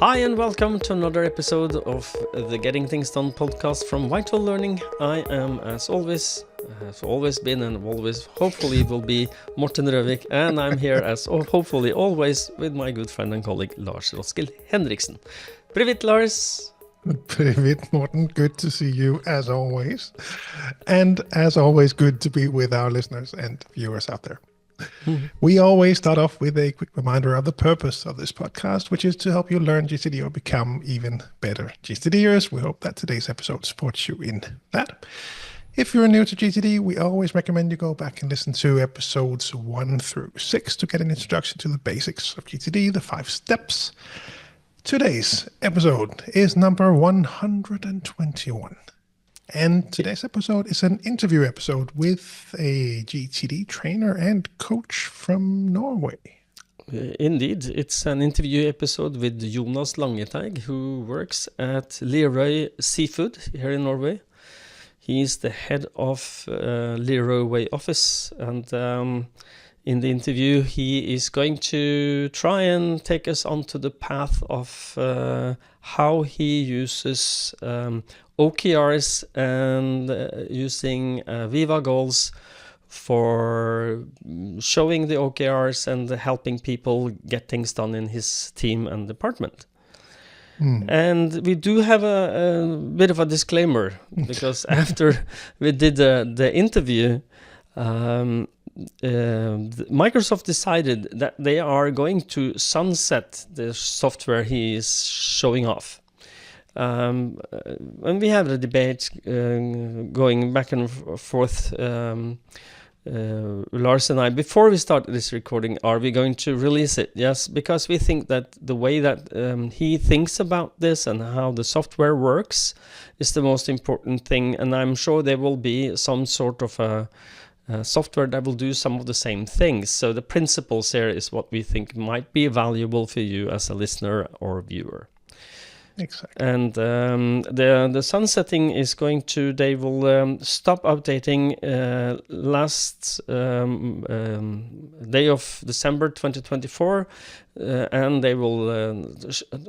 Hi and welcome to another episode of the Getting Things Done podcast from Vital Learning. I am, as always, has always been and always hopefully will be Morten Røvik, and I'm here as hopefully always with my good friend and colleague Lars Henriksen. Привет, Lars. Привет, Morten. Good to see you as always. And as always, good to be with our listeners and viewers out there. We always start off with a quick reminder of the purpose of this podcast, which is to help you learn GTD or become even better GTDers. We hope that today's episode supports you in that. If you're new to GTD, we always recommend you go back and listen to episodes 1 through 6 to get an introduction to the basics of GTD, the 5 steps. Today's episode is number 121. And today's episode is an interview episode with a GTD trainer and coach from Norway. Indeed, it's an interview episode with Jonas Langeteig, who works at Leroy Seafood here in Norway. He's the head of Leroy Way office, and in the interview he is going to try and take us onto the path of how he uses OKRs and using Viva goals for showing the OKRs and helping people get things done in his team and department. And we do have a bit of a disclaimer, because after we did the interview, Microsoft decided that they are going to sunset the software he is showing off. And we have the debate going back and forth, Lars and I, before we start this recording, are we going to release it? Yes, because we think that the way that he thinks about this and how the software works is the most important thing, and I'm sure there will be some sort of a software that will do some of the same things. So the principles here is what we think might be valuable for you as a listener or viewer. Exactly. And the sunsetting is going to, they will stop updating last day of December 2024, and they will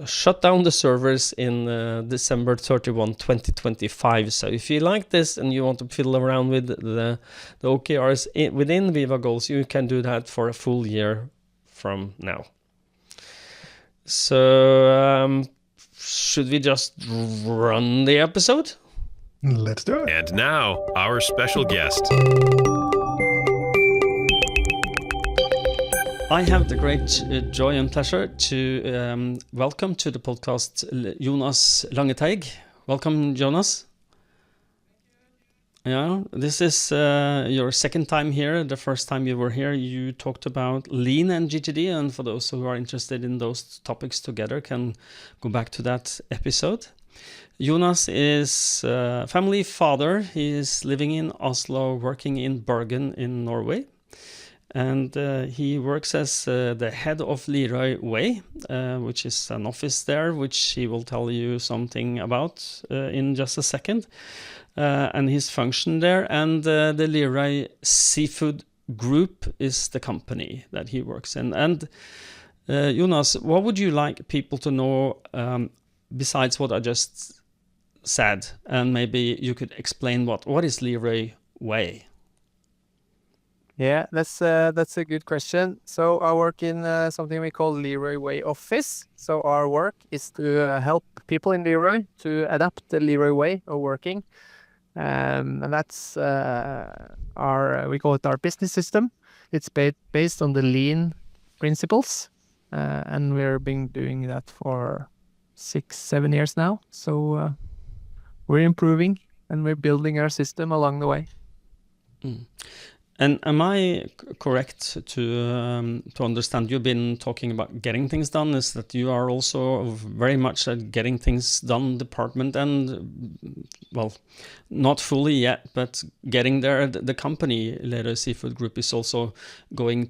shut down the servers in December 31, 2025. So if you like this and you want to fiddle around with the OKRs within Viva Goals, you can do that for a full year from now. So should we just run the episode? Let's do it. And now, our special guest. I have the great joy and pleasure to welcome to the podcast Jonas Langeteig. Welcome, Jonas. Yeah, this is your second time here. The first time you were here, you talked about lean and GTD, and for those who are interested in those topics together, can go back to that episode. Jonas is a family father. He is living in Oslo, working in Bergen in Norway. And he works as the head of Leroy Way, which is an office there, which he will tell you something about in just a second. And his function there, and the Leroy Seafood group is the company that he works in. And Jonas, what would you like people to know besides what I just said? And maybe you could explain what is Leroy Way? Yeah, that's a good question. So I work in something we call Leroy Way office. So our work is to help people in Leroy to adapt the Leroy way of working. And that's we call it our business system. It's based on the lean principles, and we've been doing that for 6-7 years now. So we're improving and we're building our system along the way. And am I correct to understand you've been talking about getting things done, is that you are also very much a getting things done department, and, well, not fully yet, but getting there. The company, Leroy Seafood Group, is also going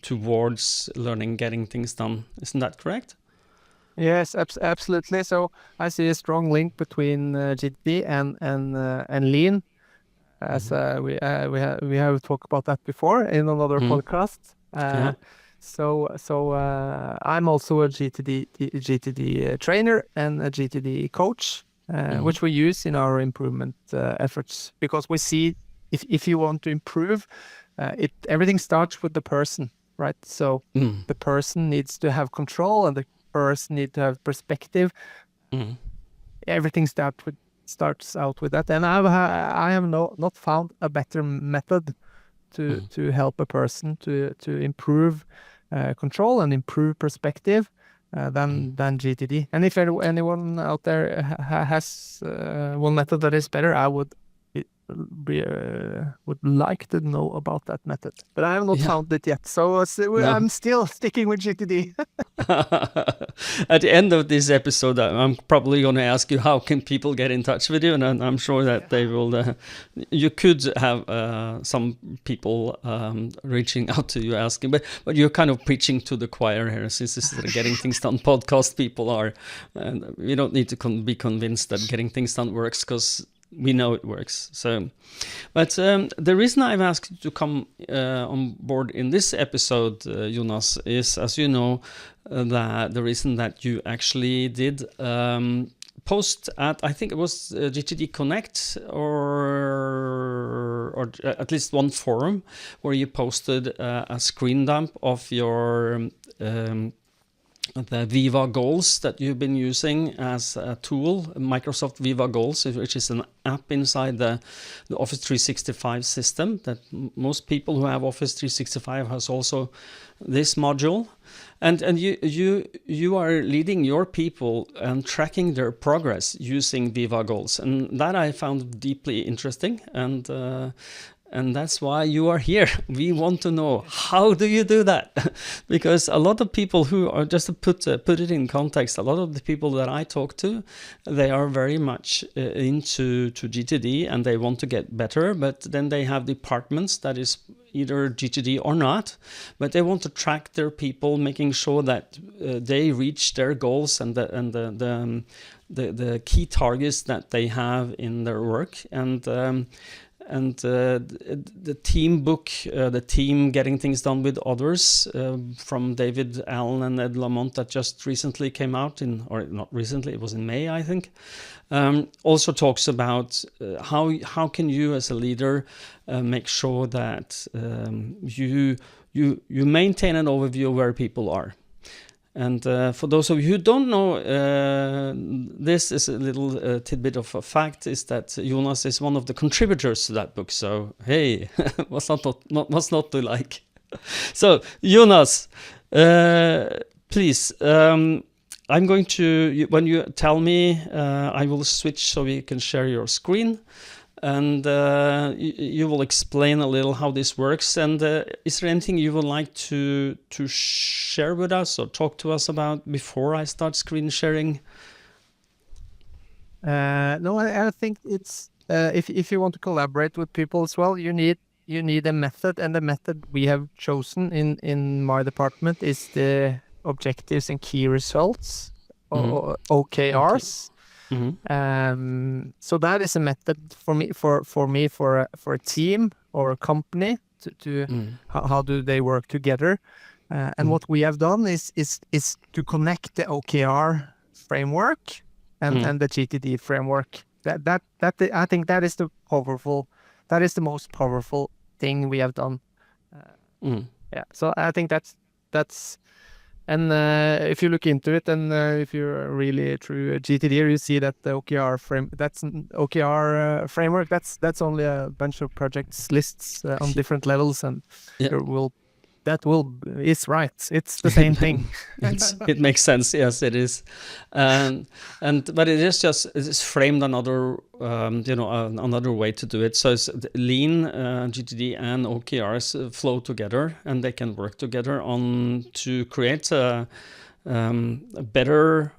towards learning getting things done. Isn't that correct? Yes, absolutely. So I see a strong link between GTD and lean. As we have talked about that before in another podcast. I'm also a GTD trainer and a GTD coach, which we use in our improvement efforts, because we see if you want to improve, everything starts with the person, right? So the person needs to have control, and the person needs to have perspective. Everything starts out with that, and I have not found a better method to help a person to improve control and improve perspective than GTD. And if anyone out there has one method that is better, I would like to know about that method, but I have not found it yet. So I'm still sticking with GTD. At the end of this episode, I'm probably going to ask you, how can people get in touch with you? And I'm sure that they will. You could have some people reaching out to you asking, but you're kind of preaching to the choir here, since this is the Getting Things Done podcast. People are, and we don't need to be convinced that Getting Things Done works, because we know it works. So, but the reason I've asked you to come on board in this episode, Jonas, is, as you know, that the reason that you actually did post at, I think it was GTD Connect, or at least one forum, where you posted a screen dump of your the Viva Goals that you've been using as a tool, Microsoft Viva Goals, which is an app inside the Office 365 system, that most people who have Office 365 has also this module. And you are leading your people and tracking their progress using Viva Goals. And that I found deeply interesting. And that's why you are here. We want to know, how do you do that? Because a lot of people who are, just to put it in context, a lot of the people that I talk to, they are very much into GTD, and they want to get better, but then they have departments that is either GTD or not, but they want to track their people, making sure that they reach their goals and the key targets that they have in their work. And the team book, the team Getting Things Done with Others, from David Allen and Ed Lamont, that just recently came out or not recently, it was in May, I think, also talks about how can you as a leader make sure that you maintain an overview of where people are. And for those of you who don't know, this is a little tidbit of a fact, is that Jonas is one of the contributors to that book. So, hey, what's not to like? So, Jonas, please, I'm going to, when you tell me, I will switch so we can share your screen. And you will explain a little how this works. And is there anything you would like to share with us or talk to us about before I start screen sharing? No, I think it's if you want to collaborate with people as well, you need a method, and the method we have chosen in my department is the objectives and key results, or OKRs. Mm-hmm. So that is a method for me for a team or a company to how do they work together, and what we have done is to connect the OKR framework and the GTD framework. That I think that is the most powerful thing we have done. Yeah, so I think that's. And if you look into it, and if you're really true GTD, you see that the OKR framework. That's only a bunch of projects lists on different levels, and is right. It's the same thing. It makes sense. Yes, it is. But it's framed another another way to do it. So it's lean, GTD and OKRs flow together, and they can work together to create a better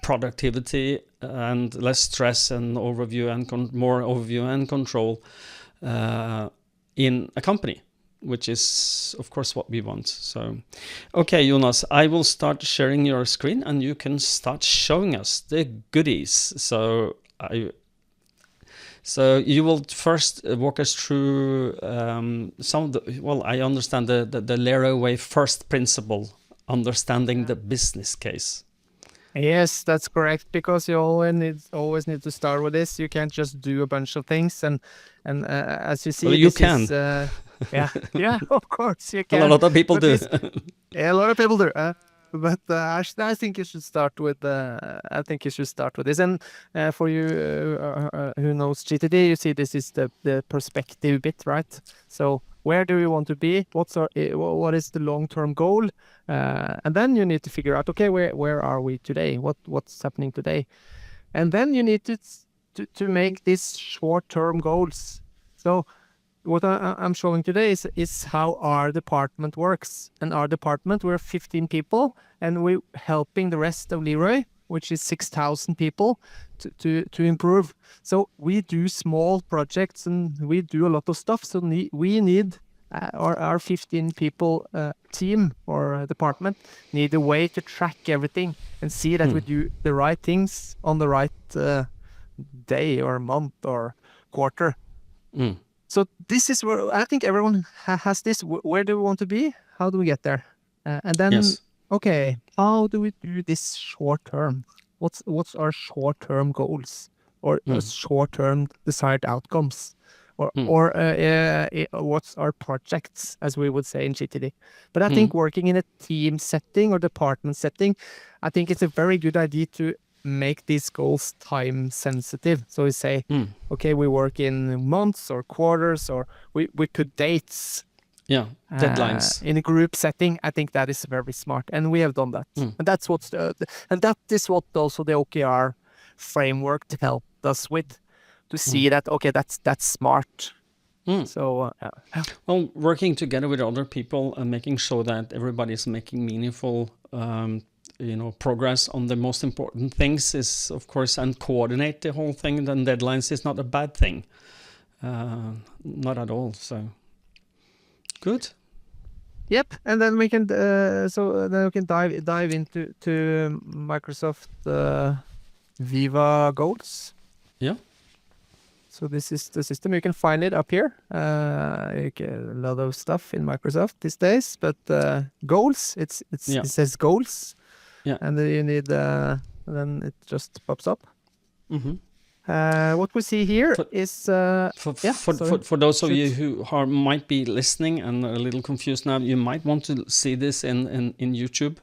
productivity and less stress and overview and more overview and control in a company, which is, of course, what we want. So, okay, Jonas, I will start sharing your screen, and you can start showing us the goodies. So, So you will first walk us through some of the, well, I understand the Leroy Way first principle, understanding the business case. Yes, that's correct. Because you always need to start with this. You can't just do a bunch of things, and as you see, Well, you this can. is yeah, of course you A can. lot of people But do. Yeah, a lot of people do. But I think you should start with. I think you should start with this. And for you who knows GTD, you see this is the perspective bit, right? So where do you want to be? What is the long-term goal? And then you need to figure out, okay, where are we today? What's happening today? And then you need to make these short-term goals. So what I'm showing today is how our department works. And our department, we're 15 people, and we're helping the rest of Leroy, which is 6,000 people, to improve. So we do small projects and we do a lot of stuff. So we need our 15 people team or department need a way to track everything and see that we do the right things on the right day or month or quarter. So this is where I think everyone has this. Where do we want to be? How do we get there? And then, okay, how do we do this short term? What's our short term goals or short term desired outcomes? Or what's our projects, as we would say in GTD? But I think working in a team setting or department setting, I think it's a very good idea to make these goals time sensitive. So we say, okay, we work in months or quarters, or we put dates. Yeah, deadlines. In a group setting, I think that is very smart, and we have done that. And that's that is what also the OKR framework helped us with, to see that, okay, that's smart. So well, working together with other people and making sure that everybody's making meaningful progress on the most important things is, of course, and coordinate the whole thing. Then deadlines is not a bad thing, not at all. So good. Yep, and then we can dive into Microsoft Viva goals. Yeah. So this is the system. You can find it up here. A lot of stuff in Microsoft these days, but goals. It says goals. Yeah. And then you need. Then it just pops up. What we see here is for those of you who might be listening and a little confused now, you might want to see this in YouTube.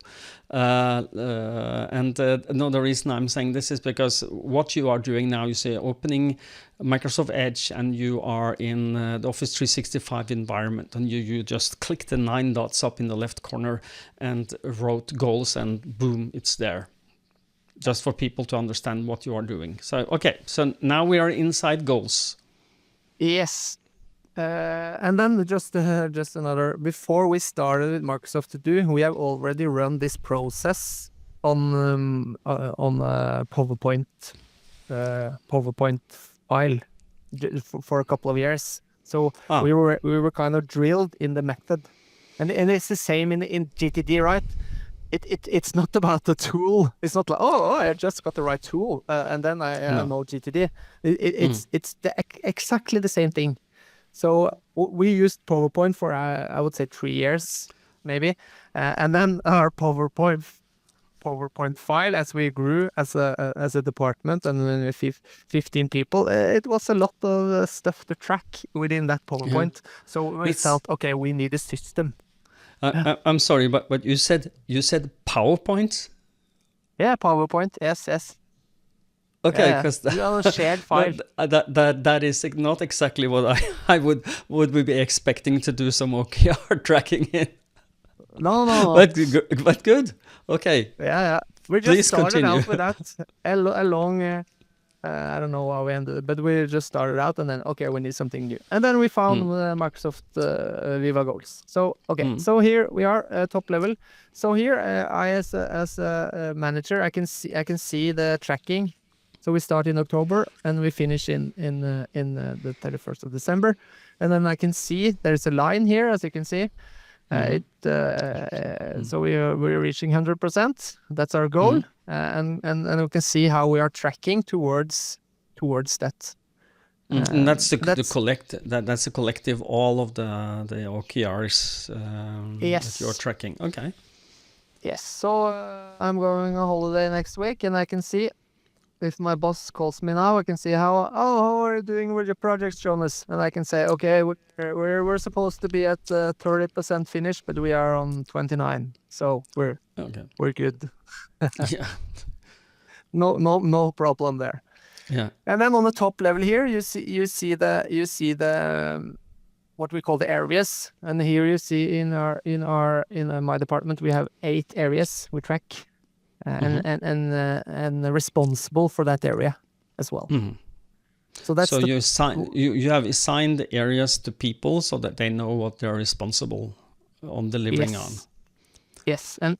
And another reason I'm saying this is because what you are doing now, you say opening Microsoft Edge and you are in the Office 365 environment, and you just click the 9 dots up in the left corner and wrote goals, and boom, it's there. Just for people to understand what you are doing. So, okay, so now we are inside goals. Yes. And then just another, before we started with Microsoft To Do, we have already run this process on a PowerPoint file for a couple of years. So we were kind of drilled in the method. And it's the same in GTD, right? It's not about the tool. It's not like, I just got the right tool and then I know GTD. It's exactly the same thing. So we used PowerPoint for I would say 3 years maybe, and then our PowerPoint file, as we grew as a department and when we 15 people, it was a lot of stuff to track within that PowerPoint. So we felt, okay, we need a system. I'm sorry, but you said PowerPoint? Yeah, PowerPoint. Yes. Okay, because shared file. That is not exactly what I would be expecting to do some OKR tracking in. No. But good. Okay. Yeah. We just started continue. out with that a long. I don't know how we ended, but we just started out and then, okay, we need something new. And then we found Microsoft Viva goals. So, okay, so here we are top level. So here I, as a manager, I can see the tracking. So we start in October and we finish in the 31st of December. And then I can see there's a line here, as you can see. So we're reaching 100%. That's our goal, and we can see how we are tracking towards that. And that's that's a collective all of the OKRs that you're tracking. Okay. Yes. So I'm going on holiday next week, and I can see if my boss calls me now, I can see how are you doing with your projects, Jonas? And I can say, okay, we're supposed to be at 30% finished, but we are on 29, so we're good. Yeah. No problem there. Yeah. And then on the top level here, you see the what we call the areas, and here you see in my department we have 8 areas we track. And responsible for that area as well. Mm-hmm. So that's you have assigned areas to people so that they know what they're responsible on delivering on. Yes, and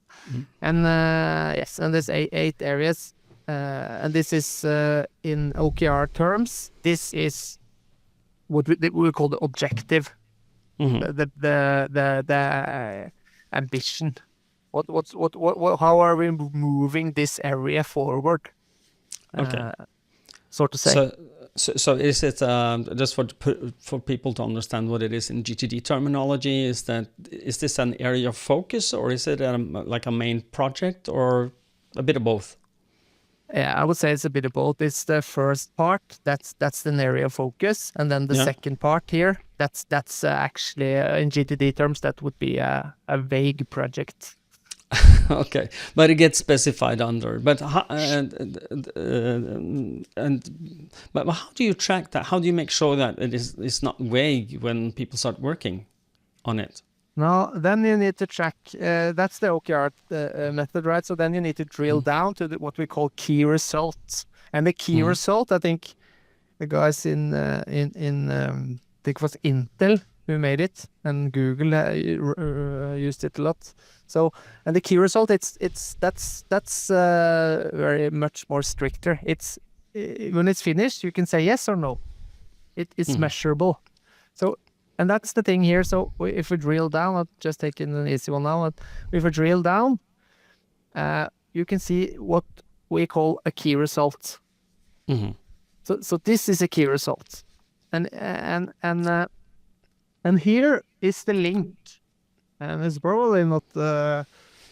there's 8 areas, and this is in OKR terms. This is what we call the objective, the ambition. How are we moving this area forward? Okay. So to say. So is it just for people to understand what it is in GTD terminology? Is this an area of focus, or is it like a main project, or a bit of both? Yeah, I would say it's a bit of both. It's the first part that's an area of focus, and then the second part here that's actually in GTD terms that would be a vague project. Okay, but it gets specified under. But how do you track that? How do you make sure that it's not vague when people start working on it? No, then you need to track. That's the OKR method, right? So then you need to drill down to what we call key results. And the key result, I think, the guys in I think it was Intel who made it, and Google used it a lot. So, and the key result, that's very much more stricter. It's when it's finished, you can say yes or no. It's measurable. So, and that's the thing here. So if we drill down, I'll just take an easy one now. If we drill down, you can see what we call a key result. Mm-hmm. So this is a key result, and here is the link. And it's probably not,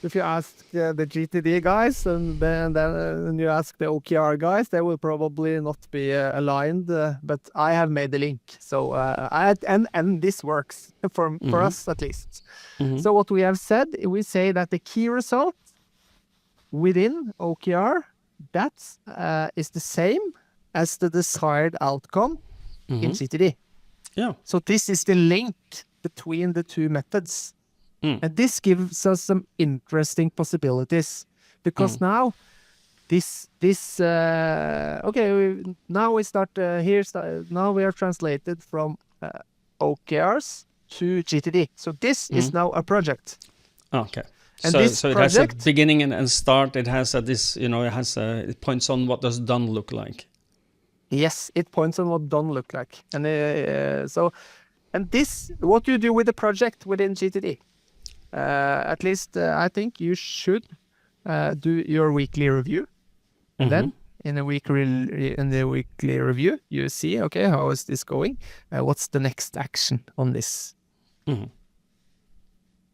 if you ask the GTD guys and then you ask the OKR guys, they will probably not be aligned, but I have made the link. So, and this works for us at least. Mm-hmm. So what we have said, we say that the key result within OKR, that is the same as the desired outcome in GTD. Yeah. So this is the link between the two methods. And this gives us some interesting possibilities, because now now we start now we are translated from OKRs to GTD. So this is now a project. Okay. And so it has a beginning and start. It has it points on what does done look like. Yes, it points on what done look like. And and this, what you do with the project within GTD. At least I think you should do your weekly review, and then in the weekly review you see, okay, how is this going? What's the next action on this? And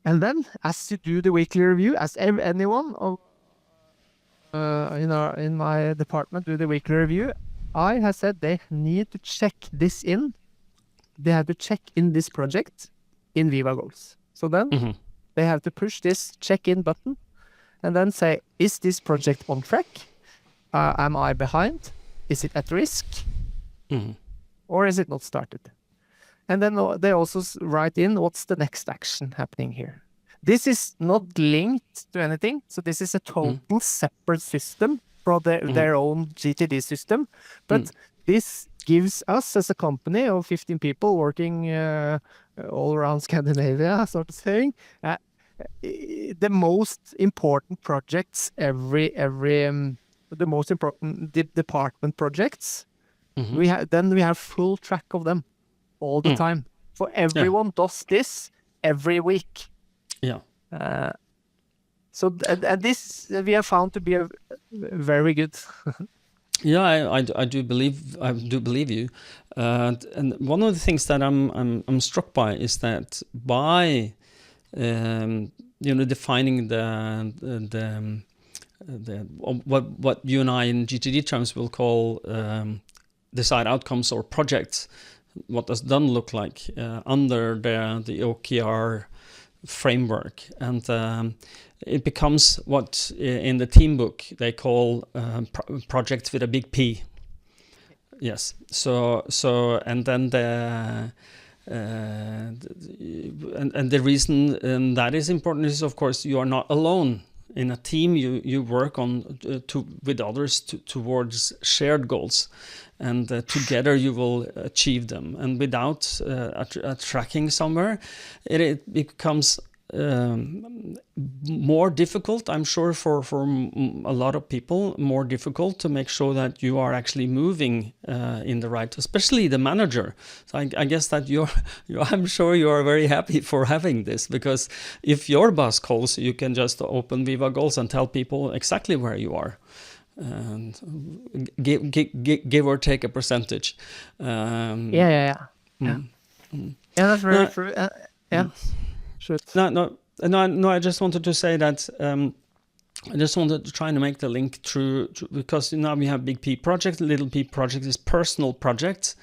then as you do the weekly review, as anyone of in my department do the weekly review, I have said they need to check this in. They have to check in this project in Viva Goals. So then. They have to push this check-in button and then say, is this project on track? Am I behind? Is it at risk? Or is it not started? And then they also write in, what's the next action happening here? This is not linked to anything. So this is a total separate system from their own GTD system. But this gives us, as a company of 15 people working all around Scandinavia, sort of saying, the most important projects, the most important department projects, we have full track of them all the time. For everyone does this every week. Yeah. So and this we have found to be a very good. Yeah, I do believe you, and one of the things that I'm struck by is that by defining the what you and I in GTD terms will call desired outcomes or projects. What does done look like under the OKR framework, and it becomes what in the team book they call projects with a big P. Yes. So and then and the reason that is important is, of course, you are not alone. In a team, you work on with others towards shared goals, and together you will achieve them. And without a tracking somewhere, it becomes more difficult, I'm sure, for a lot of people, more difficult to make sure that you are actually moving in the right, especially the manager. So I guess that I'm sure you are very happy for having this, because if your boss calls, you can just open Viva Goals and tell people exactly where you are. And give or take a percentage. Yeah, that's very true. Yeah. No. I just wanted to say that I just wanted to try to make the link through because now we have big P project, little P project is personal projects,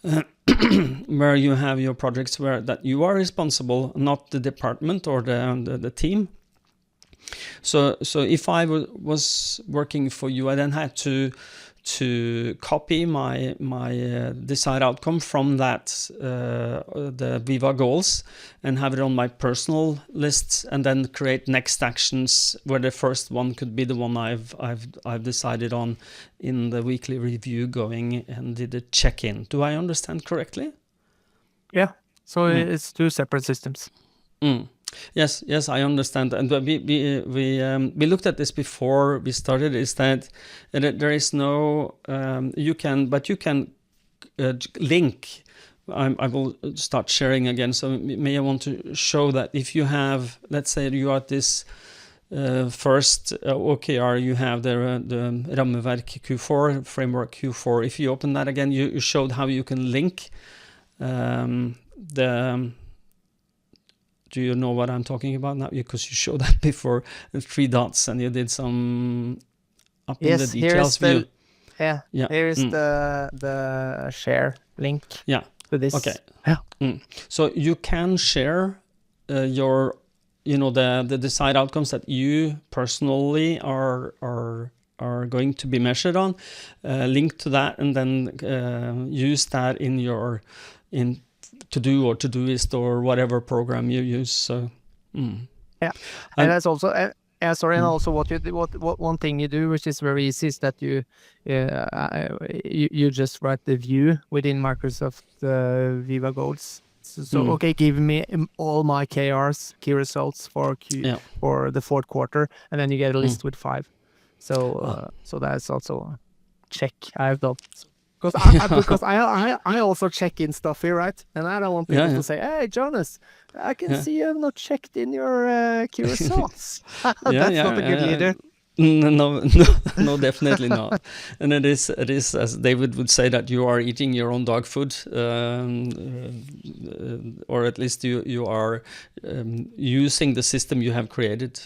where you have your projects where that you are responsible, not the department or the team. So if I was working for you, I then had to copy my desired outcome from that the Viva goals and have it on my personal lists, and then create next actions where the first one could be the one I've decided on in the weekly review, going and did a check-in. Do I understand correctly? Yeah. So it's two separate systems. Yes, I understand. And we looked at this before we started. Is that there is no you can link. I will start sharing again. So may I want to show that if you have, let's say you are at this first OKR, you have the rammeverk Q4 framework Q4. If you open that again, you showed how you can link the. Do you know what I'm talking about now? Because you showed that before, the 3 dots, and you did some up in the details view. Here is the share link. Yeah. To this. Okay. Yeah. So you can share your, the desired outcomes that you personally are going to be measured on. Link to that, and then use that in to-do or Todoist or whatever program you use. So and that's also and also what one thing you do, which is very easy, is that you just write the view within Microsoft Viva Goals. So okay, give me all my KRs, key results for for the fourth quarter, and then you get a list with 5. So so that's also a check I've done. Because I also check in stuff here, right? And I don't want people to say, "Hey, Jonas, I can see you have not checked in your key results." That's not a good leader. No, definitely not. And it is as David would say, that you are eating your own dog food, or at least you are using the system you have created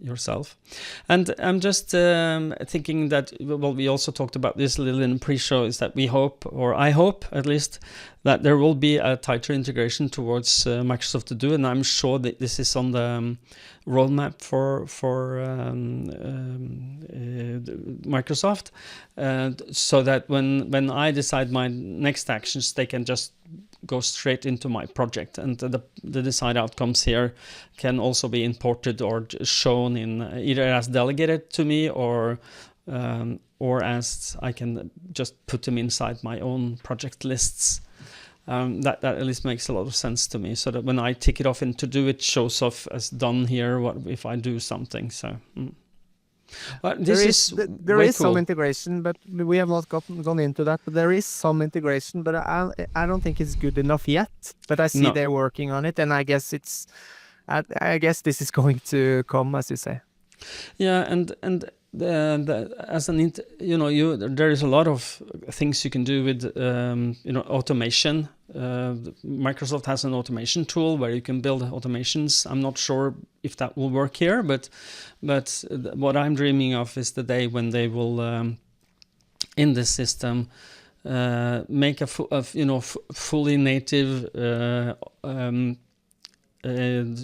yourself. And I'm just thinking that, well, we also talked about this a little in the pre-show, is that we hope, or I hope at least, that there will be a tighter integration towards Microsoft To Do, and I'm sure that this is on the roadmap for Microsoft, so that when I decide my next actions, they can just go straight into my project, and the desired outcomes here can also be imported or shown in either as delegated to me or as I can just put them inside my own project lists. That at least makes a lot of sense to me, so that when I tick it off in To Do, it shows off as done here. What if I do something? So, but there is cool. Some integration, but we have not gone into that. But there is some integration, but I don't think it's good enough yet. But I see they're working on it, and I guess I guess this is going to come, as you say. Yeah, and there is a lot of things you can do with automation. Microsoft has an automation tool where you can build automations. I'm not sure if that will work here, but what I'm dreaming of is the day when they will in this system make a fully native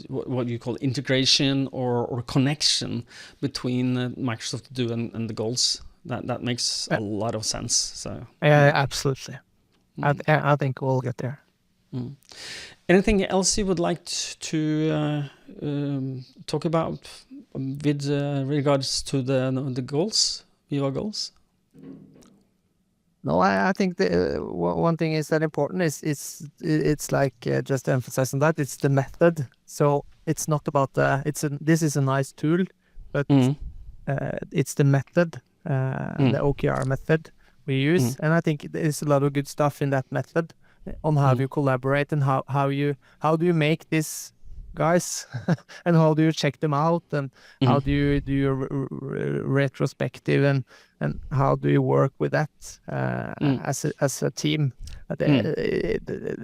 what you call integration or connection between Microsoft To Do and the goals. That makes a lot of sense. So yeah, absolutely. I think we'll get there. Anything else you would like to talk about with regards to the goals, Viva goals? No, I think the one thing is that important is it's like just to emphasize on that, it's the method. So it's not about this is a nice tool, but it's the method, the OKR method we use, and I think there's a lot of good stuff in that method on how you collaborate and how do you make this, guys, and how do you check them out, and how do you do your retrospective, and how do you work with that as a team?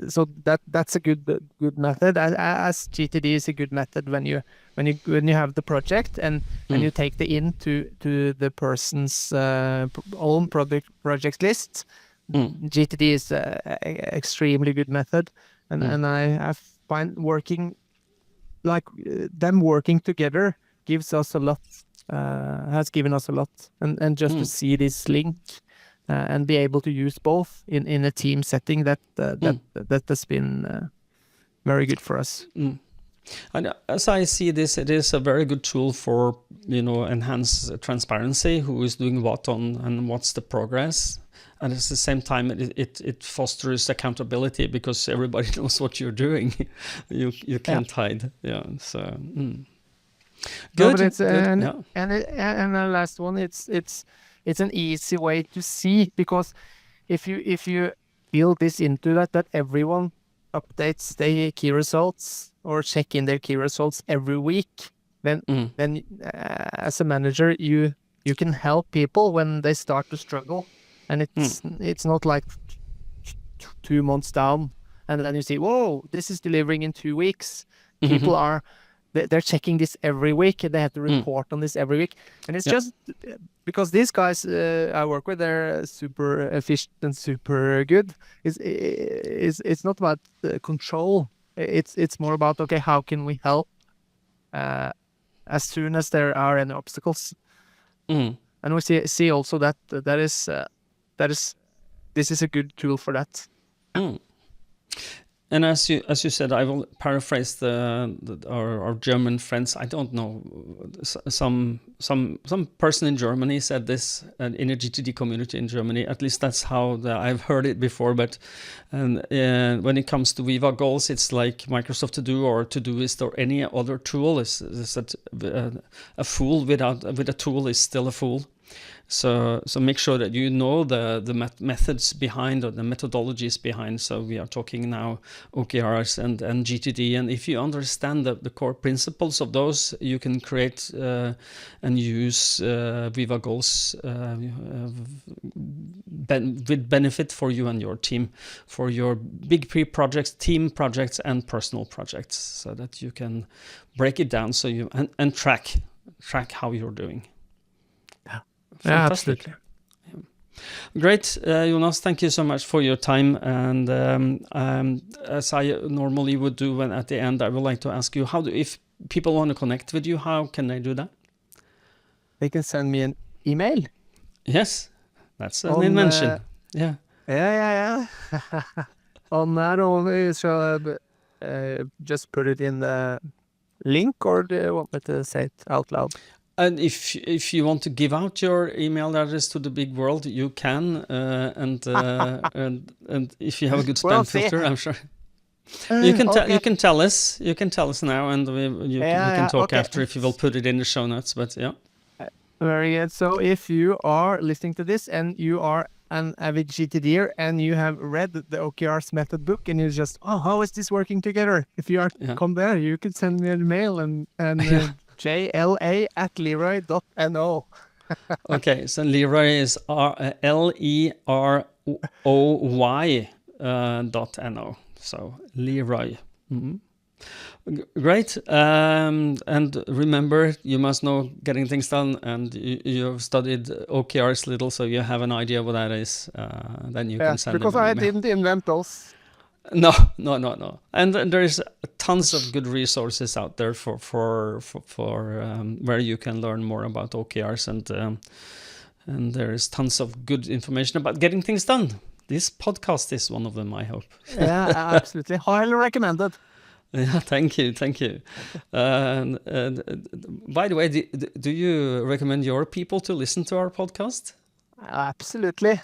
So that's a good method. As GTD is a good method when you have the project and you take the into the person's own project list. GTD is a extremely good method, and I find working like them working together gives us a lot, has given us a lot, and just to see this link and be able to use both in a team setting that has been very good for us. And as I see this, it is a very good tool for enhance transparency, who is doing what and what's the progress. And at the same time, it fosters accountability because everybody knows what you're doing. You can't hide. Yeah. So good. No, but it's and the last one, it's an easy way to see, because if you build this into that everyone updates their key results or check in their key results every week, then as a manager you can help people when they start to struggle. And it's not like 2 months down, and then you see, whoa, this is delivering in 2 weeks. People they're checking this every week, and they have to report on this every week. And it's just because these guys I work with, they're super efficient and super good. It's not about control. It's more about, okay, how can we help as soon as there are any obstacles. And we see also that this is a good tool for that. And as you said, I will paraphrase our German friends. I don't know, some person in Germany said this in a GTD community in Germany. At least that's how I've heard it before. But when it comes to Viva goals, it's like Microsoft To Do or Todoist or any other tool. Is that a fool with a tool is still a fool. So make sure that you know the methods behind or the methodologies behind. So we are talking now OKRs and GTD, and if you understand the core principles of those, you can create and use Viva goals with benefit for you and your team, for your big projects, team projects, and personal projects, so that you can break it down so you and track how you're doing. Yeah, absolutely. Great, Jonas, thank you so much for your time. And as I normally would do when at the end, I would like to ask you, if people want to connect with you, how can they do that? They can send me an email. Yes, that's an invention. Yeah. On that, only so just put it in the link, or do you want me to say it out loud? And if you want to give out your email address to the big world, you can. And if you have a good spam filter, I'm sure you can. You can tell us. You can tell us now, and we can talk after if you will put it in the show notes. But yeah. Very good. So if you are listening to this and you are an avid GTDer and you have read the OKRs method book and you just, how is this working together? If you are come there, you can send me an email and JLA@leroy.no. Okay, so Leroy is Leroy.no. So Leroy. Mhm. Great. And remember, you must know getting things done, and you've studied OKRs little, so you have an idea what that is. Then you can send because them an I email. didn't invent those. No. And there is tons of good resources out there for where you can learn more about OKRs, and there is tons of good information about getting things done. This podcast is one of them, I hope. Yeah, absolutely. Highly recommended. Yeah, thank you. By the way, do you recommend your people to listen to our podcast? Absolutely.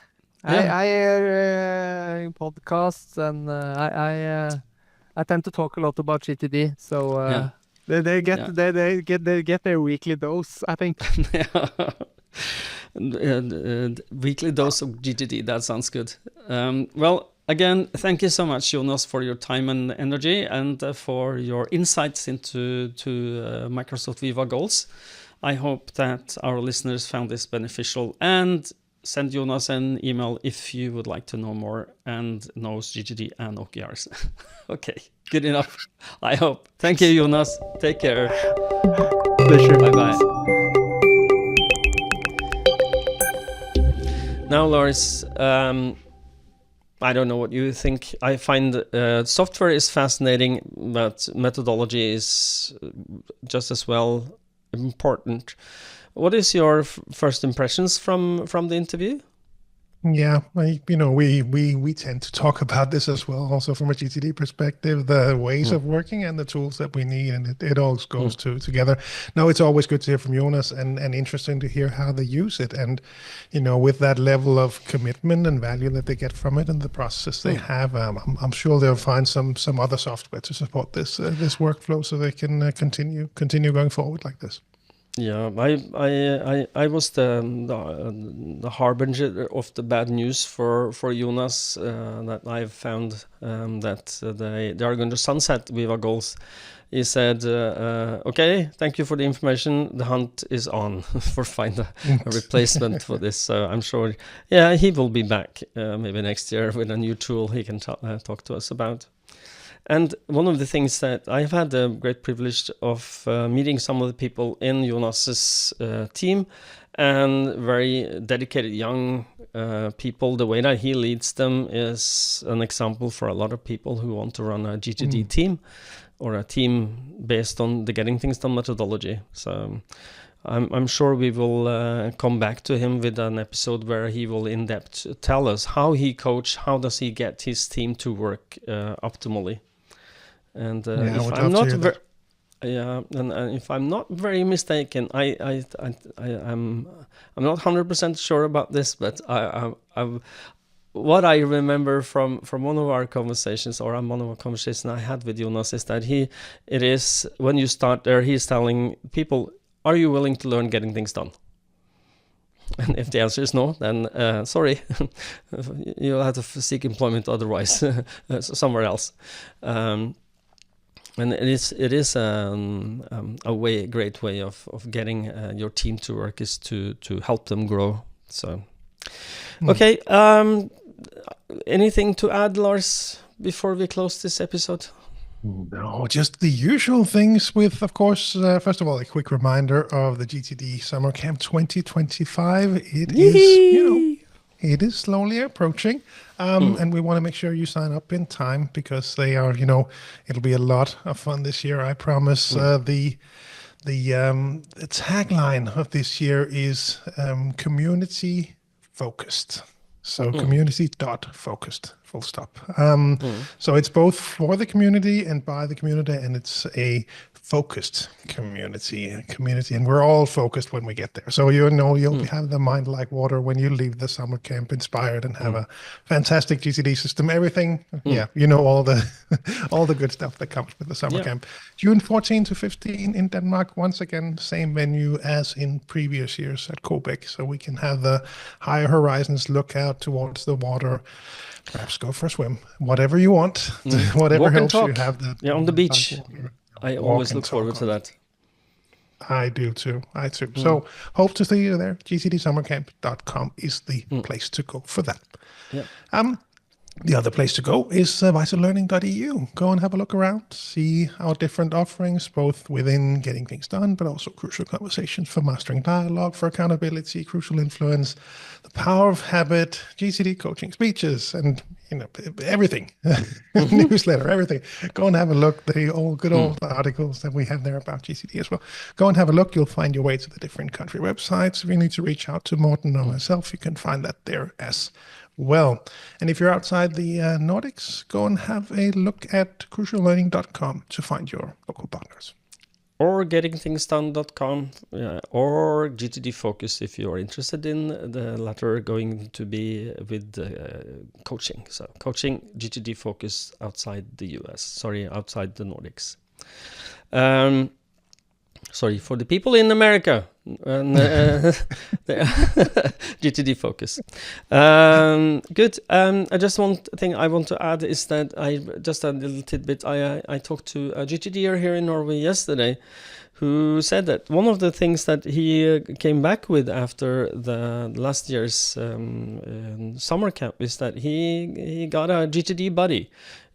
Yeah. I hear podcasts, and I tend to talk a lot about GTD, so Yeah. they get Yeah. they get their weekly dose, I think. Weekly dose of GTD. That sounds good. Well, again, thank you so much, Jonas, for your time and energy, and for your insights into Microsoft Viva goals. I hope that our listeners found this beneficial, and send Jonas an email if you would like to know more and knows GTD and OKRs. Okay, good enough, I hope. Thank you, Jonas. Take care. Pleasure. Bye-bye. Now, Lars, I don't know what you think. I find software is fascinating, but methodology is just as well important. What is your first impressions from the interview? Yeah, we tend to talk about this as well, also from a GTD perspective, the ways of working and the tools that we need, and it all goes together. No, it's always good to hear from Jonas, and interesting to hear how they use it, and with that level of commitment and value that they get from it and the process they have, I'm sure they'll find some other software to support this workflow, so they can continue going forward like this. Yeah, I was the harbinger of the bad news for Jonas, that I've found that they are going to sunset Viva Goals. He said, okay, thank you for the information. The hunt is on for find a replacement for this. So I'm sure, he will be back maybe next year with a new tool he can talk to us about. And one of the things that I've had the great privilege of meeting some of the people in Jonas's team, and very dedicated young people. The way that he leads them is an example for a lot of people who want to run a GTD team, or a team based on the Getting Things Done methodology. So I'm sure we will come back to him with an episode where he will in depth tell us how he coach, how does he get his team to work optimally. And if I'm not if I'm not very mistaken, I'm not 100% sure about this, but what I remember from one of our conversations, or one of our conversations I had with Jonas, is that it is when you start there, he's telling people, are you willing to learn getting things done? And if the answer is no, then sorry, you'll have to seek employment otherwise, somewhere else. And it is a great way of getting your team to work, is to help them grow. So, okay. Anything to add, Lars, before we close this episode? No, just the usual things with, of course, first of all, a quick reminder of the GTD Summer Camp 2025. It is slowly approaching, and we want to make sure you sign up in time, because they are, it'll be a lot of fun this year, I promise. The tagline of this year is community focused. So community.focused, full stop. So it's both for the community and by the community, and it's a focused community, and we're all focused when we get there. So you'll have the mind like water when you leave the summer camp, inspired, and have a fantastic GTD system. Everything, all the good stuff that comes with the summer camp. June 14 to 15 in Denmark. Once again, same venue as in previous years at Quebec, so we can have the higher horizons, look out towards the water. Perhaps go for a swim, whatever you want, whatever helps you have the on the beach. I always look forward to that. I do too. So hope to see you there. GTDsummercamp.com is the place to go for that. Yeah. The other place to go is vitallearning.eu. Go and have a look around, see our different offerings, both within getting things done, but also crucial conversations for mastering dialogue, for accountability, crucial influence, the power of habit, GTD coaching speeches, and everything. Newsletter, everything. Go and have a look. The good old articles that we have there about GTD as well. Go and have a look. You'll find your way to the different country websites. If you need to reach out to Morten or myself, you can find that there as well. And if you're outside the Nordics, go and have a look at cruciallearning.com to find your local partners. Or gettingthingsdone.com or GTD Focus if you are interested in the latter, going to be with coaching. So coaching GTD Focus outside the US, outside the Nordics. Sorry, for the people in America and GTD Focus. Good. One thing I want to add is that just a little tidbit. I talked to a GTDer here in Norway yesterday, who said that one of the things that he came back with after the last year's summer camp is that he got a GTD buddy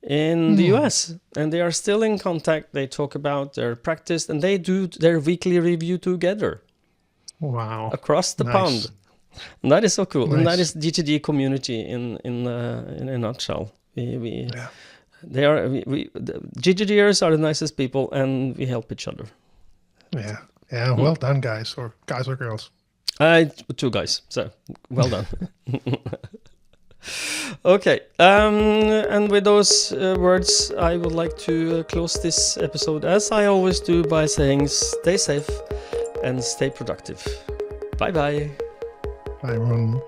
in the US, and they are still in contact. They talk about their practice, and they do their weekly review together. Wow! Across the pond, and that is so cool. Nice. And that is GTD community in a nutshell. The GTDers are the nicest people, and we help each other. Yeah. Well done, guys or girls. 2 guys. So well done. Okay, and with those words, I would like to close this episode, as I always do, by saying stay safe and stay productive. Bye-bye. Bye, everyone.